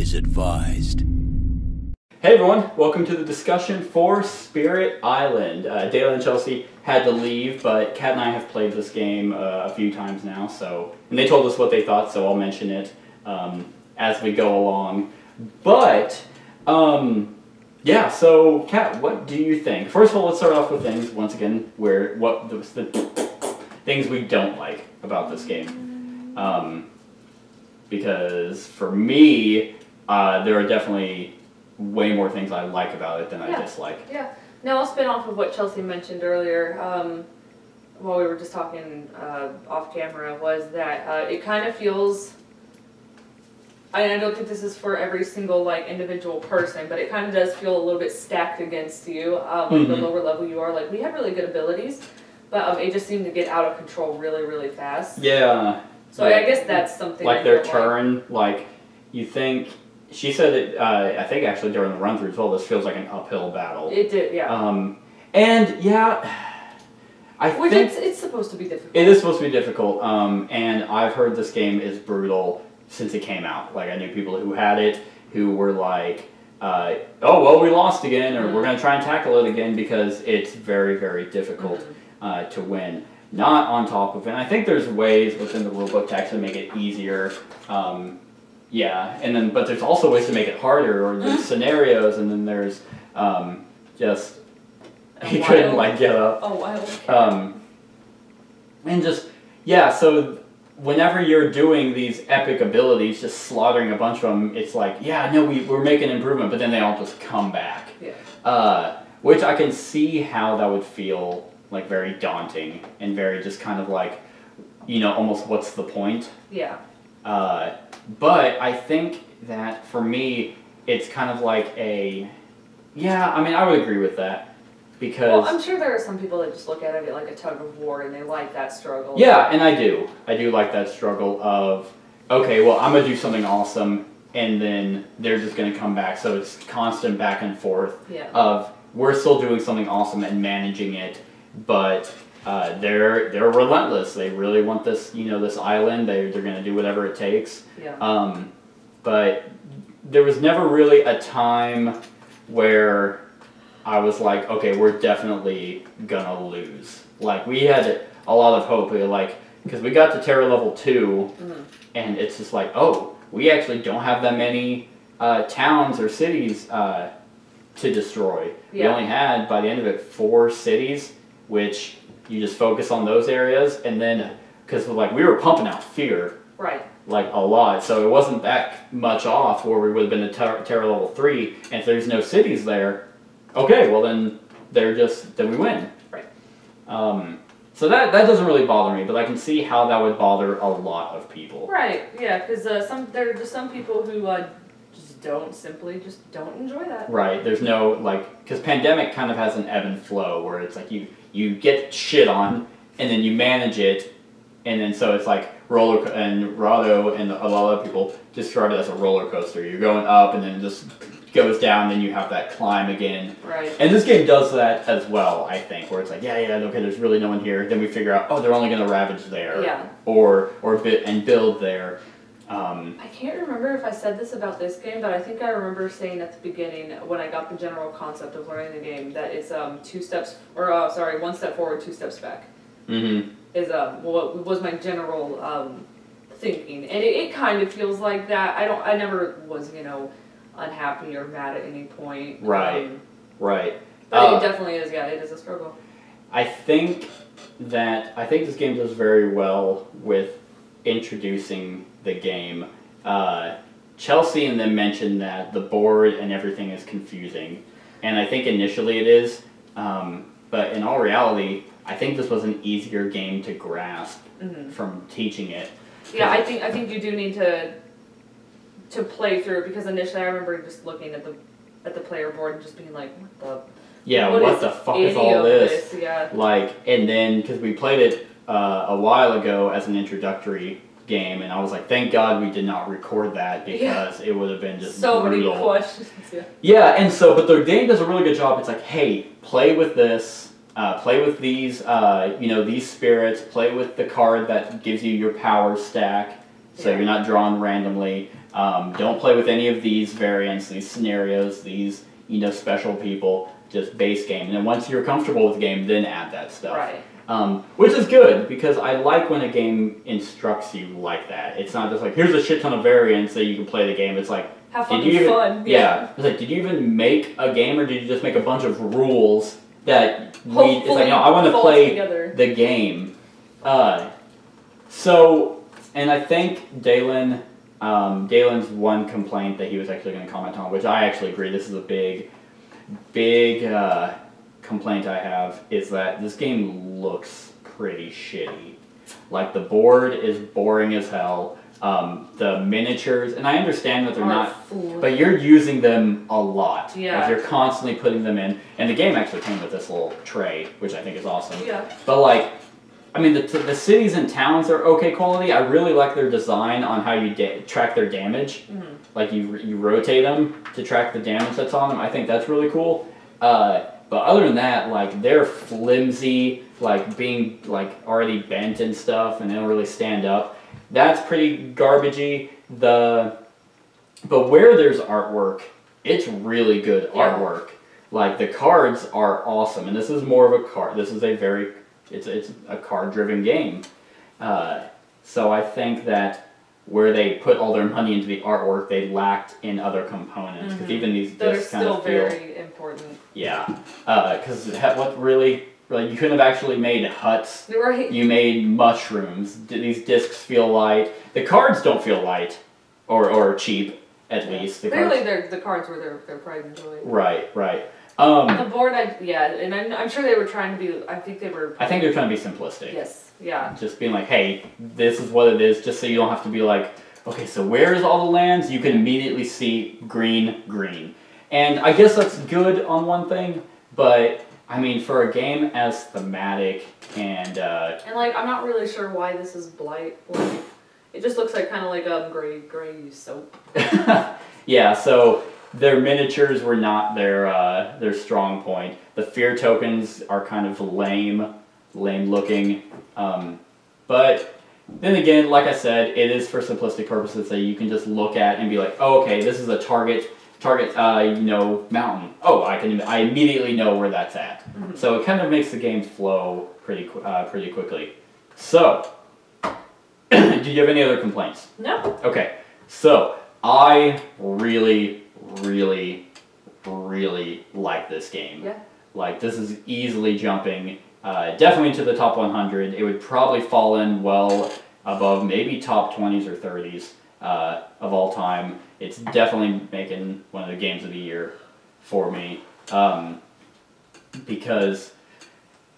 is advised. Hey everyone, welcome to the discussion for Spirit Island. Dale and Chelsea had to leave, but Kat and I have played this game a few times now, and they told us what they thought, so I'll mention it as we go along. But, yeah, so Kat, what do you think? First of all, let's start off with things, once again, what the things we don't like about this game. Because for me, there are definitely way more things I like about it than I dislike. Yeah. Now I'll spin off of what Chelsea mentioned earlier while we were just talking off camera, was that it kind of feels, I don't think this is for every single individual person, but it kind of does feel a little bit stacked against you. The lower level you are, we have really good abilities, but it just seemed to get out of control really, really fast. Yeah. So I guess that's something. Their turn, you think. She said it, I think actually during the run-through as well, this feels like an uphill battle. It did, yeah. And yeah, I think it's supposed to be difficult. It is supposed to be difficult, and I've heard this game is brutal since it came out. I knew people who had it who were like, oh, well, we lost again, or we're going to try and tackle it again because it's very, very difficult to win. Not on top of it. And I think there's ways within the rulebook to actually make it easier. Yeah, but there's also ways to make it harder, or there's scenarios, and then there's just you couldn't get up. Oh, wild. And just so whenever you're doing these epic abilities, just slaughtering a bunch of them, it's we're making improvement, but then they all just come back. Yeah. Which I can see how that would feel very daunting and very just kind of almost what's the point? Yeah. But I think that for me, it's kind of I would agree with that, because... Well, I'm sure there are some people that just look at it like a tug of war, and they like that struggle. Yeah, and I do. I do like that struggle of, okay, well, I'm going to do something awesome, and then they're just going to come back, so it's constant back and forth of, we're still doing something awesome and managing it, but... they're relentless. They really want this, this island. They're going to do whatever it takes. Yeah. But there was never really a time where I was like, okay, we're definitely gonna lose. We had a lot of hope. Because we got to Terror level 2, and it's just oh, we actually don't have that many towns or cities to destroy. We only had, by the end of it, 4 cities, which... You just focus on those areas, and then, because we were pumping out fear, right? A lot, so it wasn't that much off where we would have been at terror level 3. And if there's no cities there, okay, well then then we win, right? So that doesn't really bother me, but I can see how that would bother a lot of people. Right? Yeah, because there are just some people who just don't enjoy that. Right. There's no because Pandemic kind of has an ebb and flow where it's you get shit on, and then you manage it, and then so it's roller, and Rado and a lot of people describe it as a roller coaster. You're going up, and then it just goes down, then you have that climb again. Right. And this game does that as well, I think, where it's okay, there's really no one here. Then we figure out, oh, they're only going to ravage there. Yeah. Or build there. I can't remember if I said this about this game, but I think I remember saying at the beginning, when I got the general concept of learning the game, that it's 1 step forward, 2 steps back. Mm-hmm. Was my general thinking, and it kind of feels like that. I never was unhappy or mad at any point. Right. Right. But it definitely is. Yeah, it is a struggle. I think this game does very well with introducing the game. Chelsea and them mentioned that the board and everything is confusing, and I think initially it is, but in all reality, I think this was an easier game to grasp from teaching it. Yeah, I think you do need to play through it, because initially I remember just looking at the player board and just being like, what the... Yeah, what the fuck is all this? Yeah. And then, because we played it a while ago as an introductory game, and I was like, thank God we did not record that, because it would have been just so brutal. many questions. Yeah, and so, but the game does a really good job. It's hey, play with this, play with these, these spirits, play with the card that gives you your power stack, so you're not drawn randomly. Don't play with any of these variants, these scenarios, these special people. Just base game, and then once you're comfortable with the game, then add that stuff. Right. Which is good because I like when a game instructs you like that. It's not just like here's a shit ton of variants that you can play the game. It's like have fun. Yeah. It's like did you even make a game or did you just make a bunch of rules that it's like no, I want to play the game. So and I think Dalen's one complaint that he was actually going to comment on, which I actually agree. This is a big complaint I have is that this game looks pretty shitty. Like the board is boring as hell. The miniatures, and I understand that they're not, but you're using them a lot. Yeah. Like you're constantly putting them in, and the game actually came with this little tray, which I think is awesome. Yeah. But like, I mean, the cities and towns are okay quality. I really like their design on how you track their damage. Mm-hmm. Like you rotate them to track the damage that's on them. I think that's really cool. But other than that, like they're flimsy, like being like already bent and stuff, and they don't really stand up. That's pretty garbagey. But where there's artwork, it's really good artwork. Like the cards are awesome, and this is more of a card. This is it's a card-driven game. So I think that where they put all their money into the artwork, they lacked in other components. Because even these discs kind of feel very important. Yeah, because what really, you couldn't have actually made huts. Right. You made mushrooms. These discs feel light. The cards don't feel light, or cheap at least. Clearly, the cards were their pride and joy. Right. The board, and I'm sure they were trying to be. I think they're trying to be simplistic. Yes. Yeah. Just being like, hey, this is what it is, just so you don't have to be like, okay, so where is all the lands? You can immediately see green. And I guess that's good on one thing, but I mean, for a game as thematic and like, I'm not really sure why this is Blight. Like, it just looks like kind of like a gray soap. Yeah, so their miniatures were not their strong point. The fear tokens are kind of lame looking. But then again, like I said, it is for simplistic purposes that you can just look at and be like, oh, okay, this is a target, mountain. Oh, I immediately know where that's at. Mm-hmm. So it kind of makes the game flow pretty quickly. So, do you have any other complaints? No. Okay, so I really like this game. Yeah. Like, this is easily jumping definitely into the top 100. It would probably fall in well above maybe top 20s or 30s of all time. It's definitely making one of the games of the year for me because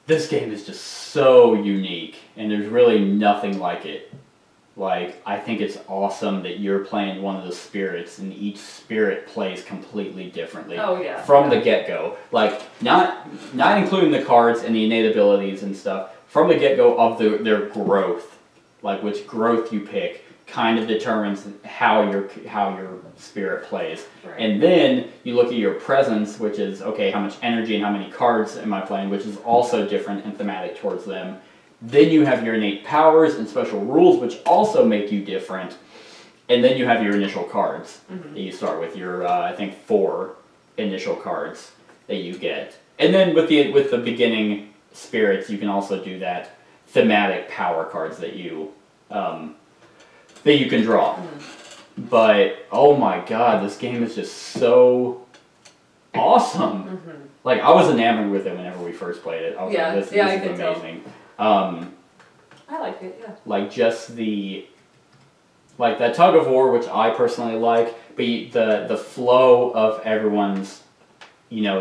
this game is just so unique and there's really nothing like it. Like, I think it's awesome that you're playing one of the spirits and each spirit plays completely differently. Oh, yeah. From the get-go. Like, not including the cards and the innate abilities and stuff, from the get-go of their growth, like which growth you pick, kind of determines how your spirit plays. Right. And then you look at your presence, which is, okay, how much energy and how many cards am I playing, which is also different and thematic towards them. Then you have your innate powers and special rules, which also make you different. And then you have your initial cards that you start with. Your, I think, 4 initial cards that you get. And then with the beginning spirits, you can also do that thematic power cards that you can draw. But, oh my god, this game is just so awesome. Like, I was enamored with it whenever we first played it. I was like, this is amazing. I like it, yeah. Like just that tug of war, which I personally like, but the flow of everyone's,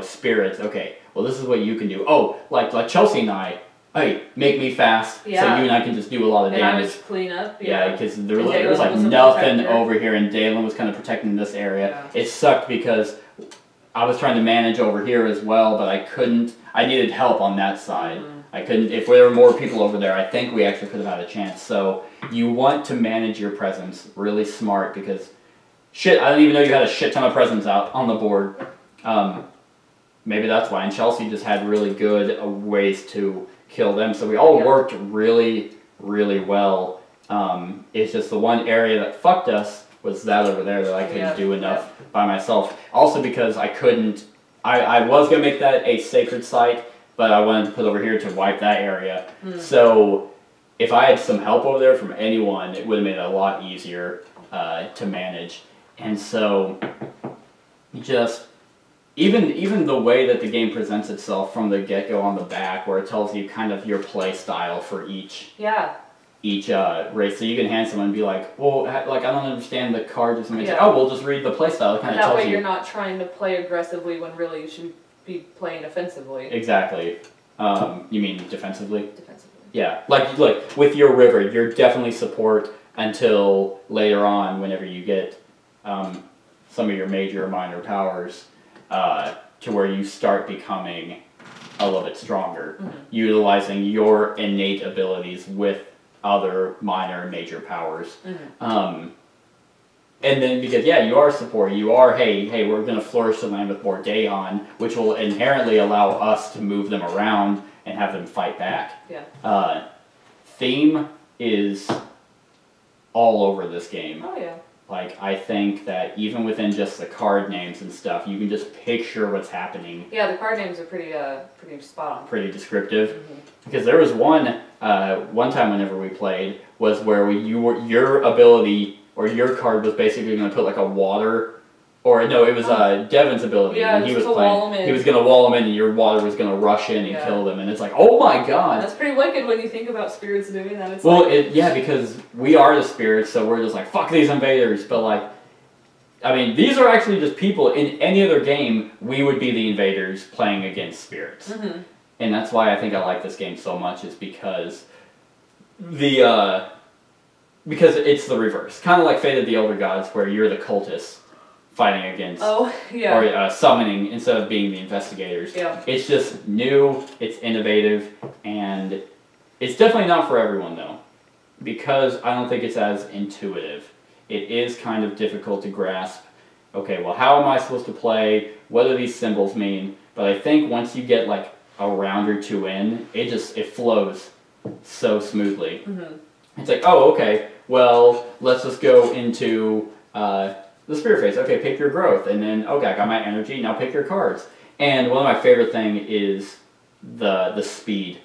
spirits. Okay, well this is what you can do. Oh, like Chelsea and I, hey, make me fast, so you and I can just do a lot of damage. And I was clean up. Yeah, because there was like nothing over here, and Dalen was kind of protecting this area. Yeah. It sucked because I was trying to manage over here as well, but I couldn't. I needed help on that side. I couldn't, if there were more people over there, I think we actually could have had a chance. So you want to manage your presence really smart because, shit, I didn't even know you had a shit ton of presence out on the board. Maybe that's why. And Chelsea just had really good ways to kill them. So we all worked really, really well. It's just the one area that fucked us was that over there that I couldn't do enough by myself. Also because I couldn't, I was going to make that a sacred site, but I wanted to put over here to wipe that area. So if I had some help over there from anyone, it would have made it a lot easier to manage. And so just even the way that the game presents itself from the get-go on the back, where it tells you kind of your play style for each race, so you can hand someone and be like, well, like I don't understand the card, just oh, we'll just read the play style. It kind of tells you. That way you're not trying to play aggressively when really you should be playing offensively. Exactly. You mean defensively? Defensively. Yeah, like with your river, you're definitely support until later on, whenever you get some of your major or minor powers, to where you start becoming a little bit stronger, utilizing your innate abilities with other minor and major powers. And then because you are support, you are hey we're gonna flourish the land with more Daeon, which will inherently allow us to move them around and have them fight back. Theme is all over this game. Oh yeah. Like, I think that even within just the card names and stuff, you can just picture what's happening. Yeah, the card names are pretty spot on. Pretty descriptive. Because there was one time whenever we played, was where your ability, or your card was basically going to put like a water, or no, it was Devin's ability. Yeah, and he was wall him in. He was going to wall him in, and your water was going to rush in and kill them. And it's like, oh my god! That's pretty wicked when you think about spirits doing that. It's because we are the spirits, so we're just like, fuck these invaders. But like, I mean, these are actually just people. In any other game, we would be the invaders playing against spirits. And that's why I think I like this game so much, is because because it's the reverse. Kind of like Fate of the Elder Gods, where you're the cultists fighting against, or summoning instead of being the investigators. It's just new, it's innovative, and it's definitely not for everyone though, because I don't think it's as intuitive. It is kind of difficult to grasp, okay, well, how am I supposed to play? What do these symbols mean? But I think once you get like a round or two in, it flows so smoothly. It's like, oh, okay, well, let's just go into the spirit phase. Okay, pick your growth, and then, okay, I got my energy, now pick your cards. And one of my favorite things is the speed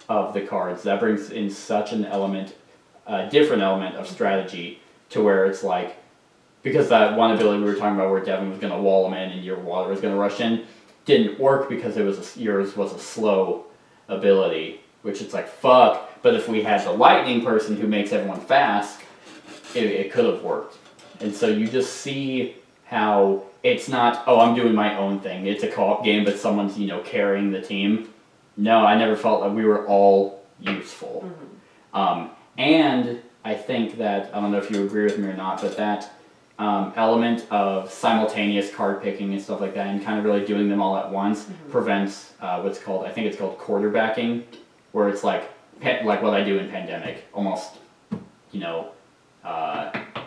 of the cards. That brings in such an element, a different element of strategy, to where it's like, because that one ability we were talking about where Devin was going to wall them in and your water was going to rush in, didn't work because yours was a slow ability, which it's like, fuck. But if we had the lightning person who makes everyone fast, it could have worked. And so you just see how it's not, oh, I'm doing my own thing. It's a co-op game, but someone's, carrying the team. No, I never felt like we were all useful. And I think that, I don't know if you agree with me or not, but that element of simultaneous card picking and stuff like that, and kind of really doing them all at once, prevents what's called, I think it's called quarterbacking, where it's like what I do in Pandemic, almost,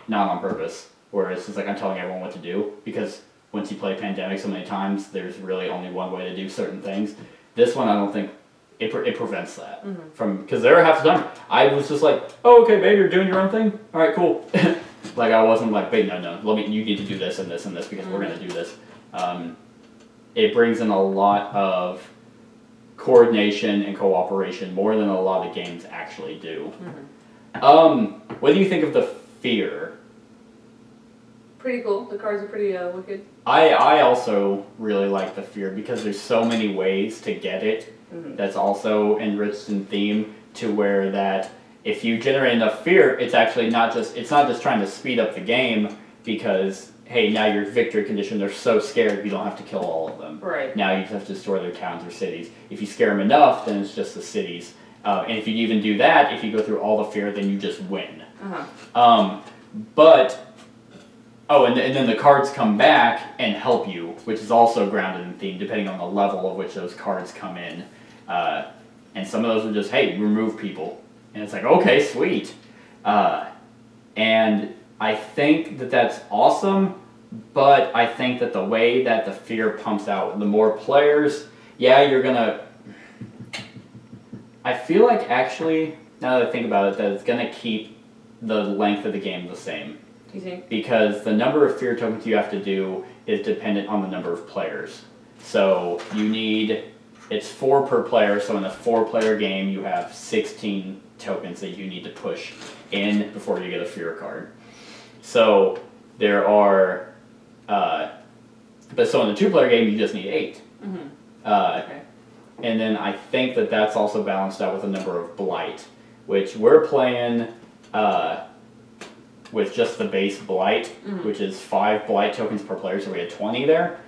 not on purpose, where it's just like I'm telling everyone what to do, because once you play Pandemic so many times, there's really only one way to do certain things. This one, I don't think, it prevents that. Because there are half the time, I was just like, oh, okay, babe, you're doing your own thing? Alright, cool. Like, I wasn't like, babe, no, you need to do this and this and this, because we're going to do this. It brings in a lot of coordination and cooperation, more than a lot of games actually do. What do you think of the fear? Pretty cool. The cards are pretty wicked. I also really like the fear, because there's so many ways to get it that's also enriched in theme, to where that if you generate enough fear, it's actually not just trying to speed up the game, because hey, now your victory condition, they're so scared you don't have to kill all of them. Right. Now you just have to destroy their towns or cities. If you scare them enough, then it's just the cities. And if you even do that, if you go through all the fear, then you just win. And then the cards come back and help you, which is also grounded in theme, depending on the level of which those cards come in. And some of those are just, hey, remove people. And it's like, okay, sweet. And I think that that's awesome, but I think that the way that the fear pumps out, the more players, you're gonna... I feel like, actually, now that I think about it, that it's gonna keep the length of the game the same. Do you think? Because the number of fear tokens you have to do is dependent on the number of players. So you need, it's 4 per player, so in a 4-player game you have 16 tokens that you need to push in before you get a fear card. So there are, but so in a 2-player game you just need 8. Mm-hmm. Okay. And then I think that that's also balanced out with a number of blight, which we're playing with just the base blight, which is 5 blight tokens per player, so we had 20 there.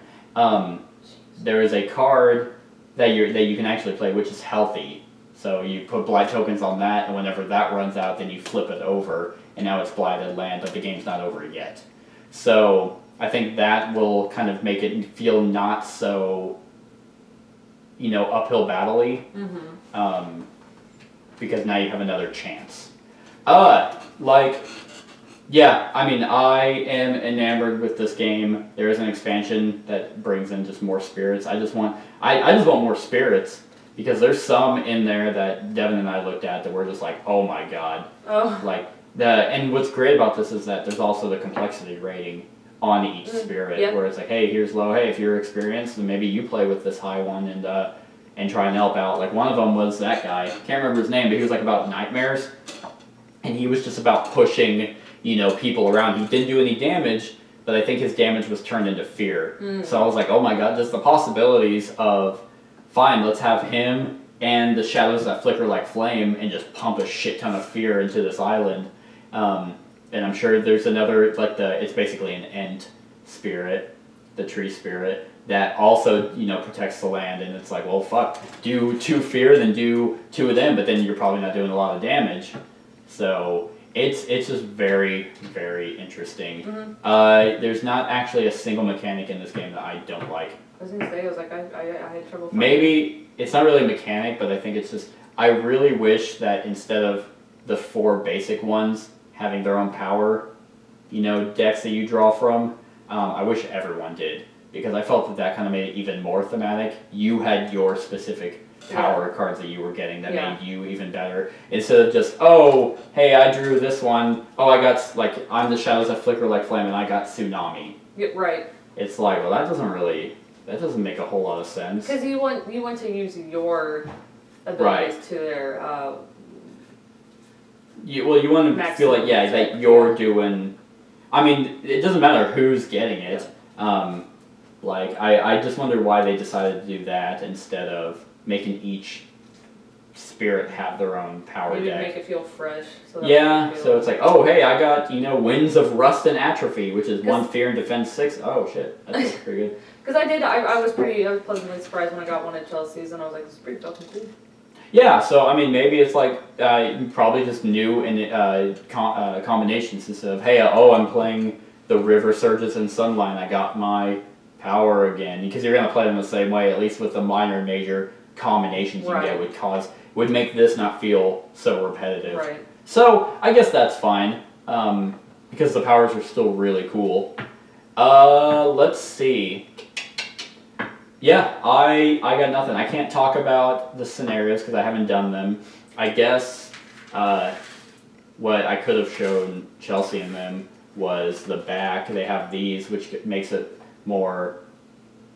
There is a card that you can actually play, which is healthy. So you put blight tokens on that, and whenever that runs out, then you flip it over, and now it's blighted land, but the game's not over yet. So I think that will kind of make it feel not so, you know, uphill battle-y, because now you have another chance. Yeah, I mean, I am enamored with this game. There is an expansion that brings in just more spirits. I just want more spirits, because there's some in there that Devin and I looked at that were just like, oh my god. Oh. Like, and what's great about this is that there's also the complexity rating on each spirit, where it's like, hey, here's low, hey, if you're experienced, then maybe you play with this high one and try and help out. Like, one of them was that guy, can't remember his name, but he was like about nightmares, and he was just about pushing, you know, people around. He didn't do any damage, but I think his damage was turned into fear. So I was like, oh my god, just the possibilities of, fine, let's have him and the shadows that flicker like flame and just pump a shit ton of fear into this island. And I'm sure there's another, like it's basically an Ent spirit, the tree spirit, that also, you know, protects the land, and it's like, well, fuck, do 2 fear, then do 2 of them, but then you're probably not doing a lot of damage. So it's just very, very interesting. There's not actually a single mechanic in this game that I don't like. I was gonna say, I had trouble finding. Maybe it's not really a mechanic, but I think it's just, I really wish that instead of the 4 basic ones having their own power, you know, decks that you draw from, I wish everyone did, because I felt that kind of made it even more thematic. You had your specific power cards that you were getting that made you even better, instead of just, oh, hey, I drew this one, oh, I got, like, I'm the shadows that flicker like flame and I got tsunami. Yeah, right. It's like, well, that doesn't make a whole lot of sense. Because you want to use your abilities to their you want to feel like, that you're doing, I mean, it doesn't matter who's getting it. Like, I just wonder why they decided to do that instead of making each spirit have their own power maybe deck. Make it feel fresh. So so it's like, oh, hey, I got, you know, Winds of Rust and Atrophy, which is 1 fear and defense 6. Oh, shit, that's pretty good. Because I was pleasantly surprised when I got one at Chelsea's, and I was like, this is pretty fucking cool. Yeah, so, I mean, maybe it's like, probably just new in combinations instead of, hey, I'm playing the River Surges and Sunline, I got my power again. Because you're going to play them the same way, at least with the minor and major combinations you get would make this not feel so repetitive. Right. So, I guess that's fine, because the powers are still really cool. Let's see. Yeah, I got nothing. I can't talk about the scenarios because I haven't done them. I guess what I could have shown Chelsea and them was the back. They have these, which makes it more,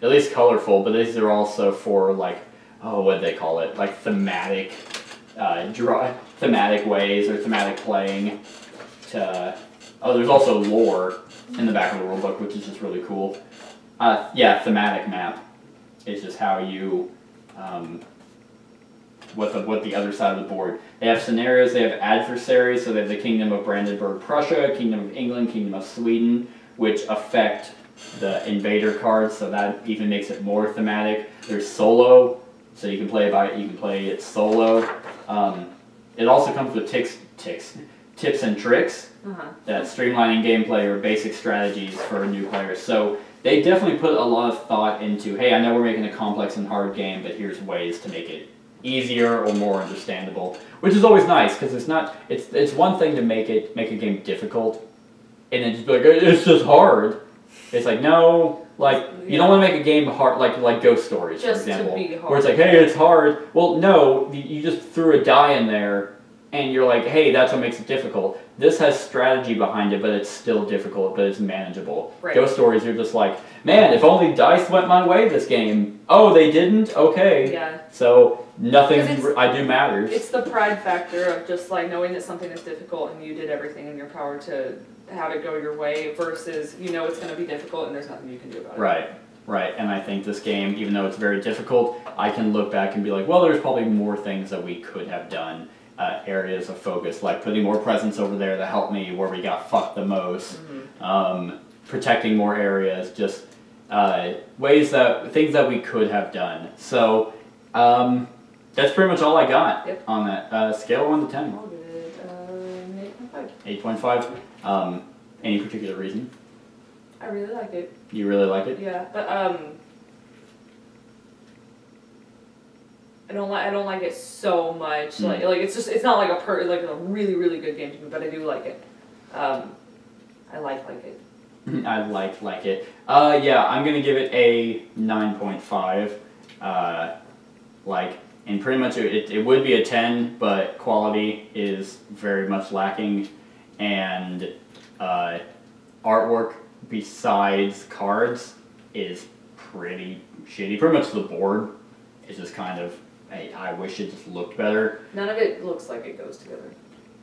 at least colorful, but these are also for, like, oh, what do they call it? Like thematic thematic ways or thematic playing. There's also lore in the back of the rulebook, which is just really cool. Thematic map is just how you, what the other side of the board. They have scenarios, they have adversaries, so they have the Kingdom of Brandenburg, Prussia, Kingdom of England, Kingdom of Sweden, which affect the invader cards, so that even makes it more thematic. There's solo, so you can play it solo. It also comes with tips and tricks that streamlining gameplay or basic strategies for new players. So they definitely put a lot of thought into, hey, I know we're making a complex and hard game, but here's ways to make it easier or more understandable, which is always nice, because it's one thing to make a game difficult and then just be like, it's just hard. It's like, no, like, you don't want to make a game hard, like Ghost Stories, just for example, to be hard. where it's like, hey, it's hard. Well, no, you just threw a die in there and you're like, hey, that's what makes it difficult. This has strategy behind it, but it's still difficult, but it's manageable. Right. Ghost Stories, you're just like, man, if only dice went my way this game. Oh, they didn't? Okay. Yeah. So nothing I do matters. It's the pride factor of just like knowing that something is difficult and you did everything in your power to have it go your way versus you know it's going to be difficult and there's nothing you can do about it. Right. Right, and I think this game, even though it's very difficult, I can look back and be like, well, there's probably more things that we could have done, areas of focus, like putting more presence over there that helped me where we got fucked the most, protecting more areas, just things that we could have done. So that's pretty much all I got on that. Scale of 1 to 10. I'll give it an 8.5. 8.5. Any particular reason? I really like it. You really like it? Yeah, but I don't like it so much. Like it's not like a really really good game to me, but I do like it. I like it. I like it. Yeah, I'm gonna give it a 9.5. And pretty much it would be a 10, but quality is very much lacking, and artwork besides cards is pretty shitty. Pretty much the board is just kind of, I wish it just looked better. None of it looks like it goes together.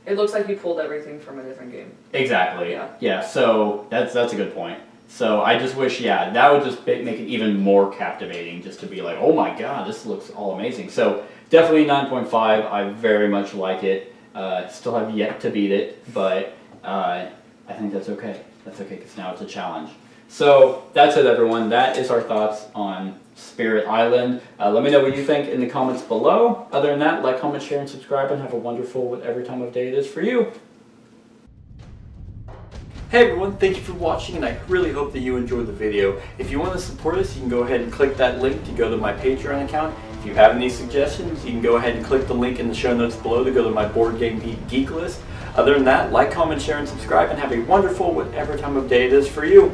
It looks like you pulled everything from a different game. Exactly. Yeah, so that's a good point. So I just wish, that would just make it even more captivating, just to be like, oh my god, this looks all amazing. So definitely 9.5. I very much like it. Still have yet to beat it, but I think that's okay. That's okay, because now it's a challenge. So that's it, everyone. That is our thoughts on Spirit Island. Let me know what you think in the comments below. Other than that, like, comment, share, and subscribe, and have a wonderful whatever time of day it is for you. Hey everyone, thank you for watching, and I really hope that you enjoyed the video. If you want to support us, you can go ahead and click that link to go to my Patreon account. If you have any suggestions, you can go ahead and click the link in the show notes below to go to my Board Game Geek list. Other than that, like, comment, share, and subscribe, and have a wonderful whatever time of day it is for you.